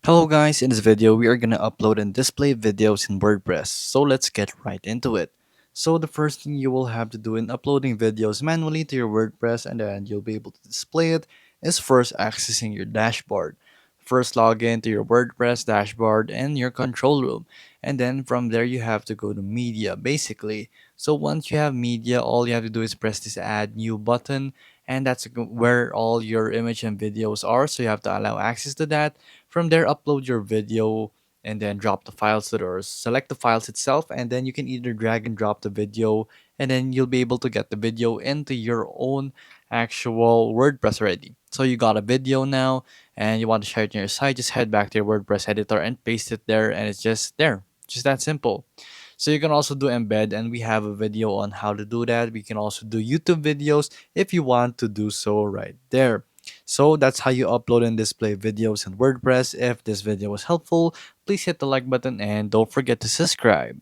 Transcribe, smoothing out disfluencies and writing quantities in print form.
Hello guys, in this video we are gonna upload and display videos in WordPress. So let's get right into it. So the first thing you will have to do in uploading videos manually to your WordPress and then you'll be able to display it is first accessing your dashboard. First log in to your WordPress dashboard and your control room. And then from there you have to go to media basically. So once you have media, all you have to do is press this add new button and that's where all your image and videos are. So you have to allow access to that. From there, upload your video and then drop the files to there. Select the files itself, and then you can either drag and drop the video, and then you'll be able to get the video into your own actual WordPress already. So you got a video now, and you want to share it on your site, just head back to your WordPress editor and paste it there, and it's just there. Just that simple. So you can also do embed, and we have a video on how to do that. We can also do YouTube videos if you want to do so right there. So that's how you upload and display videos in WordPress. If this video was helpful, please hit the like button and don't forget to subscribe.